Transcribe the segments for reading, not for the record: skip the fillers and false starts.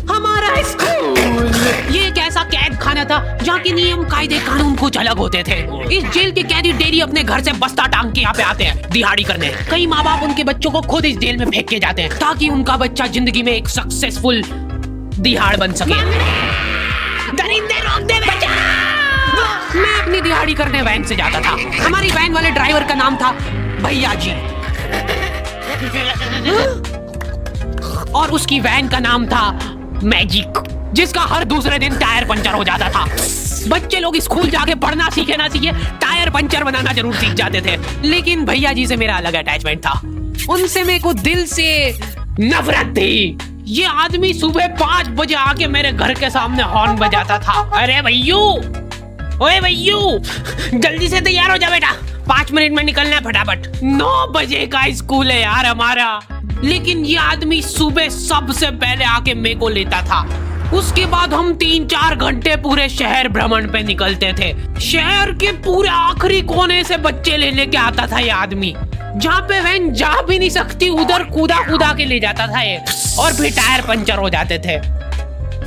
हमारा स्कूल ये एक ऐसा कैद खाना था जहाँ के नियम कायदे कानून कुछ अलग होते थे। इस जेल के कैदी डेली अपने घर से बस्ता टांग के यहाँ पे आते हैं दिहाड़ी करने। कई माँ बाप उनके बच्चों को खुद इस जेल में फेंक के जाते हैं ताकि उनका बच्चा जिंदगी में एक सक्सेसफुल दिहाड़ बन सके। दरिंदे रोक दे बच्चा। मैं अपनी दिहाड़ी करने वैन से जाता था। हमारी वैन वाले ड्राइवर का नाम था भैया जी और उसकी वैन का नाम था मैजिक, जिसका हर दूसरे दिन टायर पंचर हो जाता था। बच्चे लोग स्कूल जाके पढ़ना सीखे ना सीखे टायर पंचर बनाना जरूर सीख जाते थे। लेकिन भैया जी से मेरा अलग अटैचमेंट था। उनसे मेरे को दिल से नफरत थी। ये आदमी सुबह 5 बजे आके मेरे घर के सामने हॉर्न बजाता था। अरे भैयू, ओए भैयू, जल्दी से तैयार हो जा बेटा, 5 मिनट में निकलना है फटाफट। 9 बजे का स्कूल है यार हमारा। लेकिन ये आदमी सुबह सबसे पहले आके मेरे को लेता था। उसके बाद हम 3-4 घंटे पूरे शहर भ्रमण पे निकलते थे। शहर के पूरे आखिरी कोने से बच्चे ले लेके आता था ये आदमी। जहाँ पे वैन जा भी नहीं सकती उधर कूदा कूदा के ले जाता था ये, और फिर टायर पंचर हो जाते थे।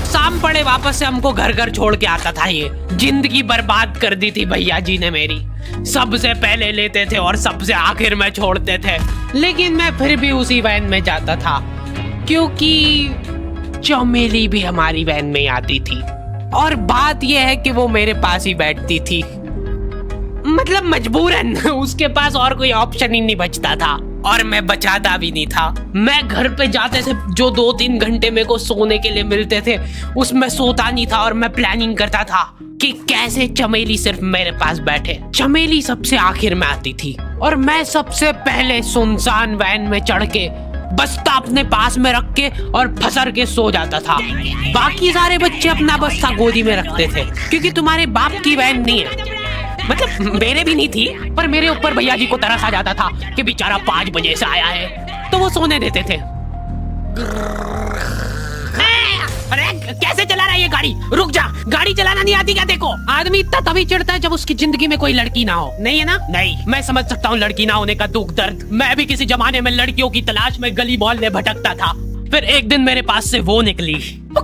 शाम पड़े वापस से हमको घर घर छोड़ के आता था ये। जिंदगी बर्बाद कर दी थी भैया जी ने मेरी। सबसे पहले लेते थे और सबसे आखिर में छोड़ते थे। लेकिन मैं फिर भी उसी वैन में जाता था क्योंकि चमेली भी हमारी वैन में आती थी। और बात यह है कि वो मेरे पास ही बैठती थी, मतलब मजबूरन। उसके पास और कोई ऑप्शन ही नहीं बचता था और मैं बचाता भी नहीं था। मैं घर पे जाते थे, जो 2-3 घंटे मेरे को सोने के लिए मिलते थे उसमें सोता नहीं था और मैं प्लानिंग करता था कि कैसे चमेली सिर्फ मेरे पास बैठे। चमेली सबसे आखिर में आती थी और मैं सबसे पहले सुनसान वैन में चढ़ के बस्ता अपने पास में रख के और फसर के सो जाता था। बाकी सारे बच्चे अपना बस्ता गोदी में रखते थे क्योंकि तुम्हारे बाप की वैन नहीं है, मतलब मेरे भी नहीं थी। पर मेरे ऊपर भैया जी को तरस आ जाता था कि बेचारा 5 बजे से आया है, तो वो सोने देते थे। अरे कैसे चला रहा है ये गाड़ी? रुक जा, गाड़ी चलाना नहीं आती क्या? देखो, आदमी इतना तभी चिढ़ता है जब उसकी जिंदगी में कोई लड़की ना हो। नहीं है ना? नहीं, मैं समझ सकता हूँ लड़की ना होने का दुख दर्द। मैं भी किसी जमाने में लड़कियों की तलाश में गली मोहल्ले भटकता था। फिर एक दिन मेरे पास से वो निकली।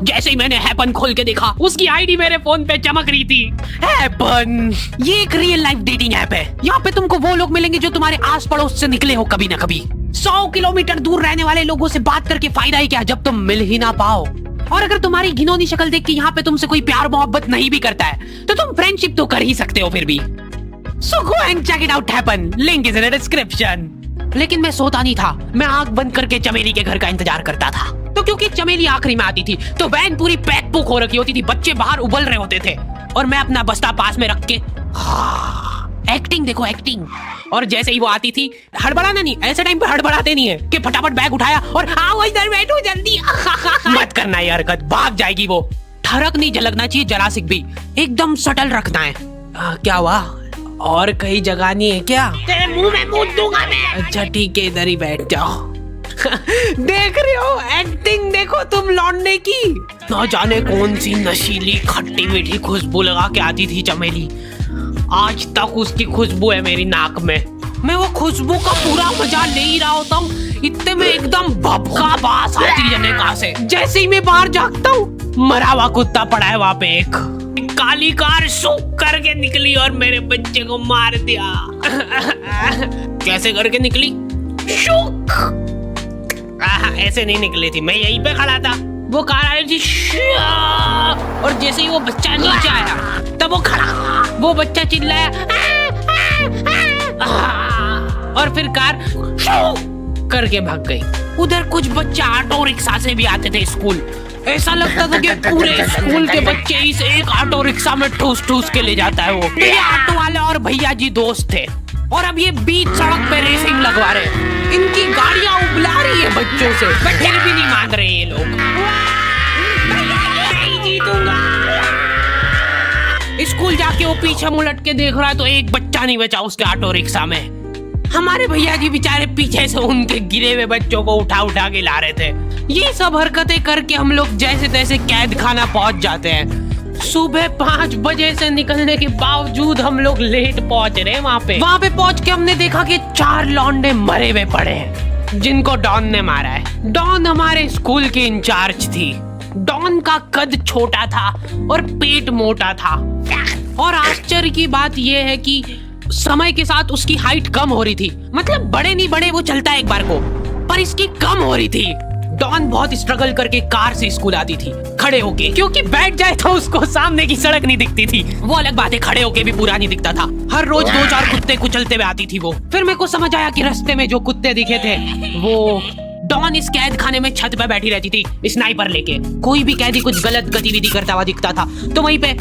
जैसे ही मैंने हैपन खोल के देखा, उसकी आईडी मेरे फोन पे चमक रही थी। हैपन ये एक रियल लाइफ डेटिंग ऐप है। यहाँ पे तुमको वो लोग मिलेंगे जो तुम्हारे आस पड़ोस से निकले हो कभी ना कभी। 100 किलोमीटर दूर रहने वाले लोगों से बात करके फायदा ही क्या जब तुम मिल ही ना पाओ। और अगर तुम्हारी घिनौनी शक्ल देख के यहाँ पे तुमसे कोई प्यार मोहब्बत नहीं भी करता है तो तुम फ्रेंडशिप तो कर ही सकते हो फिर भी। So go and check it out happen. Link is in the description. लेकिन मैं सोता नहीं था। मैं आंख बंद करके चमेली के घर का इंतजार करता था। तो क्योंकि चमेली आखिरी में आती थी तो वैन पूरी पैक पुक हो रखी होती थी, बच्चे बाहर उबल रहे होते थे और मैं अपना बस्ता पास में रख के एक्टिंग देखो एक्टिंग। और जैसे ही वो आती थी, हड़बड़ाना नहीं, ऐसे टाइम पे हड़बड़ाते नहीं है कि फटाफट बैग उठाया और आओ इधर बैठो जल्दी। मत करना ये हरकत, भाग जाएगी वो। ठरक नहीं झलकना चाहिए जरा सिक भी, एकदम सटल रखना है। क्या हुआ? और कहीं जगह नहीं है क्या? तेरे मुंह में मूत दूंगा मैं। अच्छा ठीक है, इधर ही बैठ जाओ। देख रहे हो एक्टिंग, देखो तुम लौंडे की। ना जाने कौन सी नशीली खट्टी मीठी खुशबू लगा के आती थी चमेली। आज तक उसकी खुशबू है मेरी नाक में। मैं वो खुशबू का पूरा मजा ले ही रहा होता हूँ, इतने में एकदम भभका बास आती है जनेका से। जैसे ही मैं बाहर जागता हूँ, मरा हुआ कुत्ता पड़ा है वहाँ पे। एक काली कार सूख करके निकली और मेरे बच्चे को मार दिया। कैसे करके निकली? शुक। ऐसे नहीं निकली थी, मैं यहीं पे खड़ा था, वो कार आई थी और जैसे ही वो बच्चा नीचे आया तब वो खड़ा, वो बच्चा चिल्लाया और फिर कार करके भाग गई। उधर कुछ बच्चे ऑटो रिक्शा से भी आते थे स्कूल। ऐसा लगता था कि पूरे स्कूल के बच्चे इस एक ऑटो रिक्शा में ठूस ठूस के ले जाता है वो। ये ऑटो वाले और भैया जी दोस्त थे और अब ये बीच सड़क पे रेसिंग लगवा रहे हैं। इनकी गाड़ियां उबला रही है बच्चों से, बट फिर भी नहीं मान रहे ये लोग। नहीं जीतूंगा। स्कूल जाके वो पीछे मुलट के देख रहा है तो एक बच्चा नहीं बचा उसके ऑटो रिक्शा में। हमारे भैया जी बेचारे पीछे से उनके गिरे हुए बच्चों को उठा उठा के ला रहे थे। ये सब हरकतें करके हम लोग जैसे तैसे कैद खाना पहुंच जाते हैं। सुबह 5 बजे से निकलने के बावजूद हम लोग लेट पहुंच रहे हैं वहाँ पे पहुंच के हमने देखा कि 4 लौंडे मरे हुए पड़े हैं जिनको डॉन ने मारा है। डॉन हमारे स्कूल की इंचार्ज थी। डॉन का कद छोटा था और पेट मोटा था और आश्चर्य की बात यह है कि समय के साथ उसकी हाइट कम हो रही थी। मतलब बड़े नहीं बड़े वो चलता है एक बार को, पर इसकी कम हो रही थी। डॉन बहुत स्ट्रगल करके कार से स्कूल आती थी खड़े होके, क्योंकि बैठ जाए तो उसको सामने की सड़क नहीं दिखती थी। वो अलग बात है, खड़े होके भी पूरा नहीं दिखता था। हर रोज 2-4 कुत्ते कुचलते हुए आती थी वो। फिर मेरे को समझ आया कि रास्ते में जो कुत्ते दिखे थे वो डॉन इस कैद खाने में छत पे बैठी रहती थी स्नाइपर लेके। कोई भी कैदी कुछ गलत गतिविधि करता हुआ दिखता था तो वहीं पे,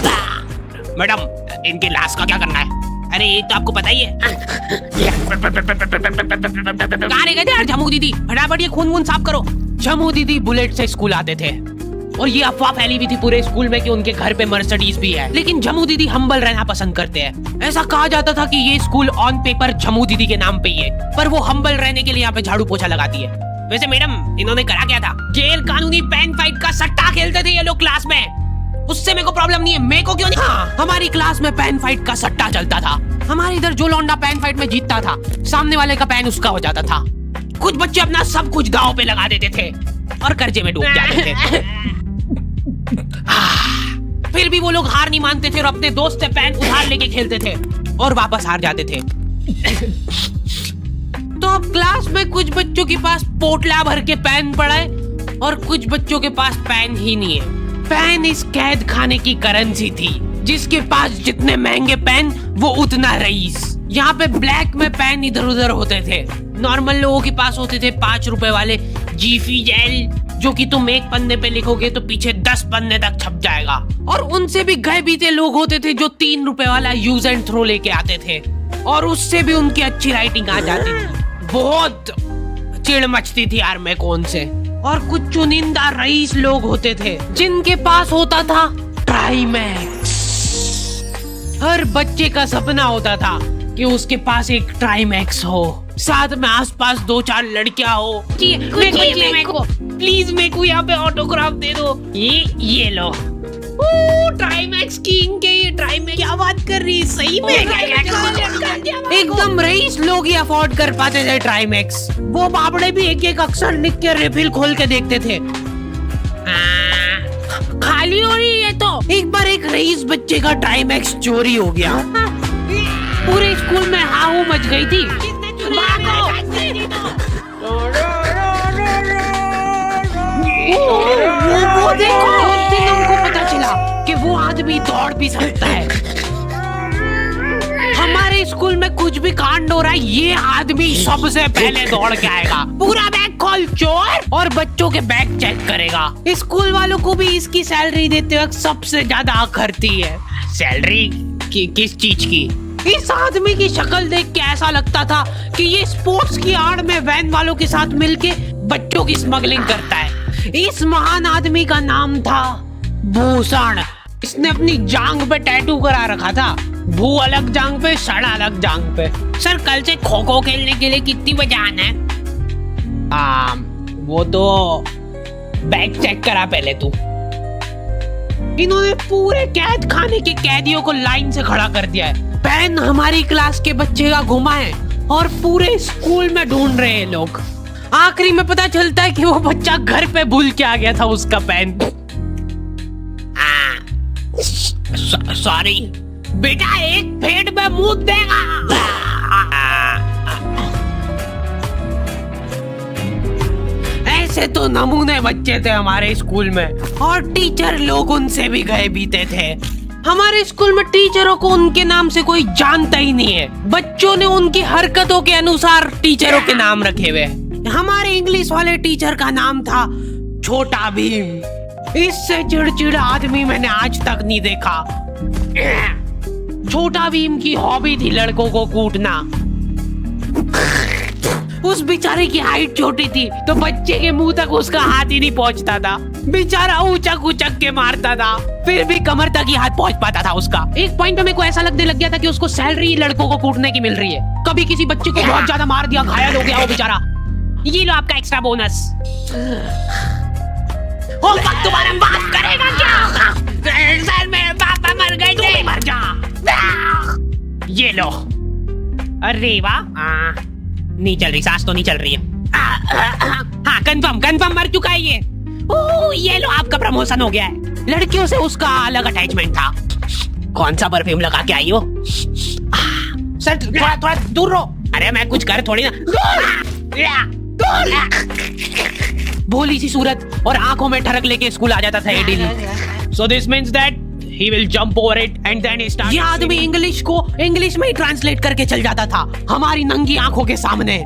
मैडम इनकी लाश का क्या करना है? अरे ये तो आपको पता ही है। कहाँ रह गए थे यार झमू दीदी, फटाफट ये खून वून साफ करो। झमू दीदी बुलेट से स्कूल आते थे और ये अफवाह फैली हुई थी पूरे स्कूल में कि उनके घर पे मर्सिडीज भी है। लेकिन झमू दीदी हम्बल रहना पसंद करते हैं। ऐसा कहा जाता था कि ये स्कूल ऑन पेपर झमू दीदी के नाम पे ही है, पर वो हम्बल रहने के लिए यहाँ पे झाड़ू पोछा लगाती है। वैसे मैडम इन्होंने करा क्या था? जेल कानूनी पेन फाइट का सट्टा खेलते थे ये लोग क्लास में। उससे मेरे को प्रॉब्लम नहीं है, मेरे को क्यों नहीं? हाँ, हमारी क्लास में पेन फाइट का सट्टा चलता था। हमारे इधर जो लौंडा पेन फाइट में जीतता था सामने वाले का पेन उसका हो जाता था। कुछ बच्चे अपना सब कुछ दांव पे लगा देते थे और कर्जे में डूब जाते थे। फिर भी वो लोग हार नहीं मानते थे और अपने दोस्त से पेन उधार लेके खेलते थे और वापस हार जाते थे। तो अब क्लास में कुछ बच्चों के पास पोटला भर के पेन पड़ा है और कुछ बच्चों के पास पेन ही नहीं है। पेन इस कैद खाने की करेंसी थी। जिसके पास जितने महंगे पेन वो उतना रईस। यहाँ पे ब्लैक में पेन इधर उधर होते थे। नॉर्मल लोगों के पास होते थे 5 रुपए वाले जीफी जेल, जो कि तुम एक पन्ने पे लिखोगे तो पीछे 10 पन्ने तक छप जाएगा। और उनसे भी गए बीते लोग होते थे जो 3 रुपए वाला यूज एंड थ्रो लेके आते थे और उससे भी उनकी अच्छी राइटिंग आ जाती थी। बहुत चिढ़ मचती थी यार मैं कौन से। और कुछ चुनिंदा रईस लोग होते थे जिनके पास होता था ट्राईमैक्स। हर बच्चे का सपना होता था कि उसके पास एक ट्राईमैक्स हो, साथ में आसपास 2-4 लड़कियां हो। मेरे को प्लीज मेरे को यहाँ पे ऑटोग्राफ दे दो। ये लो ट्राईमैक्स किंग के। ये ट्राईमैक्स क्या बात कर रही है? सही में एकदम रईस लोग ही अफोर्ड कर पाते थे ट्राईमैक्स। वो बाबड़े भी एक अक्षर लिख के रिफिल खोल के देखते थे। खाली हो रही है तो एक बार एक रईस बच्चे का ट्राईमैक्स चोरी हो गया। पूरे स्कूल में हाहू मच गई थी। वो देखो, उस दिन हमको पता चला कि वो आदमी दौड़ भी सकता है। हमारे स्कूल में कुछ भी कांड हो रहा है ये आदमी सबसे पहले दौड़ के आएगा। पूरा बैग खोल चोर, और बच्चों के बैग चेक करेगा। स्कूल वालों को भी इसकी सैलरी देते वक्त सबसे ज्यादा आखरती है। सैलरी किस चीज की? इस आदमी की शक्ल देख के ऐसा लगता था कि ये स्पोर्ट्स की आड़ में वैन वालों के साथ मिलके बच्चों की स्मगलिंग करता है। इस महान आदमी का नाम था भूषण। इसने अपनी जांग पे टैटू करा रखा था। भू अलग जांग पे, सड़ अलग जांग पे। सर कल से खो खो खेलने के लिए कितनी बजे आना है? वो तो बैग चेक करा पहले तू। इन्होंने पूरे कैद खाने के कैदियों को लाइन से खड़ा कर दिया है। पेन हमारी क्लास के बच्चे का गुमा है और पूरे स्कूल में ढूंढ रहे हैं लोग। आखिरी में पता चलता है कि वो बच्चा घर पे भूल के आ गया था उसका पेन। सॉरी बेटा, एक फेट में मुंह देगा। ऐसे तो नमूने बच्चे थे हमारे स्कूल में और टीचर लोग उनसे भी गए बीते थे। हमारे स्कूल में टीचरों को उनके नाम से कोई जानता ही नहीं है। बच्चों ने उनकी हरकतों के अनुसार टीचरों के नाम रखे हुए। हमारे इंग्लिश वाले टीचर का नाम था छोटा भीम। इससे चिड़चिड़ा आदमी मैंने आज तक नहीं देखा। छोटा भीम की हॉबी थी लड़कों को कूटना। उस बेचारे की हाइट छोटी थी तो बच्चे के मुंह तक उसका हाथ ही नहीं पहुंचता था। बेचारा ऊंचक ऊंचक के मारता था, फिर भी कमर तक ही हाथ पहुंच पाता था उसका। एक पॉइंट पे मेरे को ऐसा लगने लग गया था कि उसको सैलरी लड़कों को कूटने की मिल रही है। कभी किसी बच्चे को बहुत ज्यादा मार दिया, घायल हो गया वो बेचारा, ये लो आपका एक्स्ट्रा बोनस। होमवर्क दोबारा बात करेगा क्या? सर मैं भी मर जा। ये लो। अरे वाह, नहीं चल रही, सांस तो नहीं चल रही है। हाँ, कंफर्म मर चुका है ये। ओह, ये लो, आपका प्रमोशन हो गया है। लड़कियों से उसका अलग अटैचमेंट था। कौन सा परफ्यूम लगा के आई हो? सर थोड़ा दूर रहो। अरे मैं कुछ कर थोड़ी ना। भोली सी सूरत और आंखों में ठरक लेके स्कूल आ जाता था ये daily. So this means that he will jump over it and then he starts. ये आदमी इंग्लिश को इंग्लिश में ही ट्रांसलेट करके चल जाता था हमारी नंगी आंखों के सामने।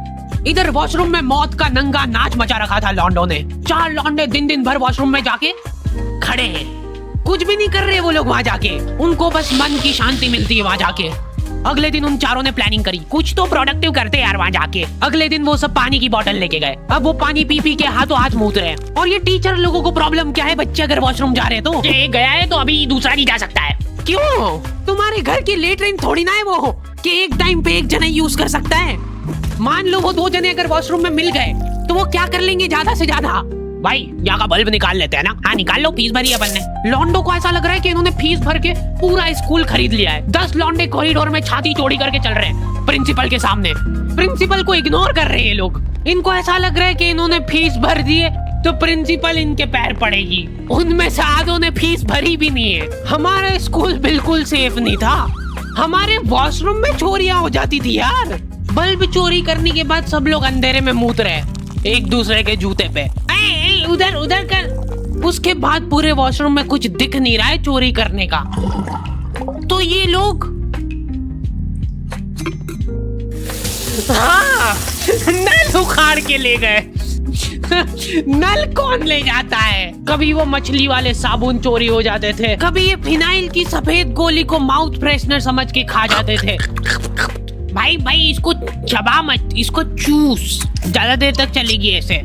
इधर वॉशरूम में मौत का नंगा नाच मचा रखा था लॉन्डो ने। 4 लॉन्डे दिन भर वॉशरूम में जाके खड़े हैं, कुछ भी नहीं कर रहे वो लोग वहाँ जाके। उनको बस मन की शांति मिलती है वहाँ जाके। अगले दिन उन चारों ने प्लानिंग करी, कुछ तो प्रोडक्टिव करते यार वहाँ जाके। अगले दिन वो सब पानी की बोतल लेके गए। अब वो पानी पी के हाथों हाथ मूत रहे हैं। और ये टीचर लोगों को प्रॉब्लम क्या है, बच्चे अगर वॉशरूम जा रहे हैं तो ये गया है तो अभी दूसरा नहीं जा सकता है। क्यों? तुम्हारे घर की लेटरिन थोड़ी ना है वो कि एक टाइम पे एक जना यूज कर सकता है। मान लो वो 2 जने अगर वॉशरूम में मिल गए तो वो क्या कर लेंगे ज्यादा से ज्यादा? भाई यहाँ का बल्ब निकाल लेते हैं ना। हाँ निकाल लो, फीस भरी अपन ने। लॉन्डो को ऐसा लग रहा है कि इन्होंने फीस भर के पूरा स्कूल खरीद लिया है। 10 लॉन्डे कॉरिडोर में छाती चौड़ी करके चल रहे हैं प्रिंसिपल के सामने। प्रिंसिपल को इग्नोर कर रहे हैं ये लोग। इनको ऐसा लग रहा है कि इन्होंने फीस भर दी है तो प्रिंसिपल इनके पैर पड़ेगी। उनमें से आधों ने फीस भरी भी नहीं है। हमारा स्कूल बिल्कुल सेफ नहीं था। हमारे वॉशरूम में चोरियां हो जाती थी यार। बल्ब चोरी करने के बाद सब लोग अंधेरे में मूत रहे एक दूसरे के जूते पे। उधर कर। उसके बाद पूरे वॉशरूम में कुछ दिख नहीं रहा है चोरी करने का। तो ये लोग हाँ, नल उखाड़ के ले गए। नल कौन ले जाता है? कभी वो मछली वाले साबुन चोरी हो जाते थे, कभी ये फिनाइल की सफेद गोली को माउथ फ्रेशनर समझ के खा जाते थे। भाई इसको चबा मत, इसको चूस। ज्यादा देर तक चलेगी ऐसे।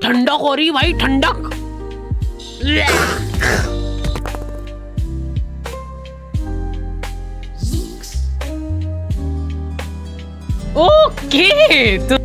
ठंडक हो रही भाई, ठंडक। ओके तो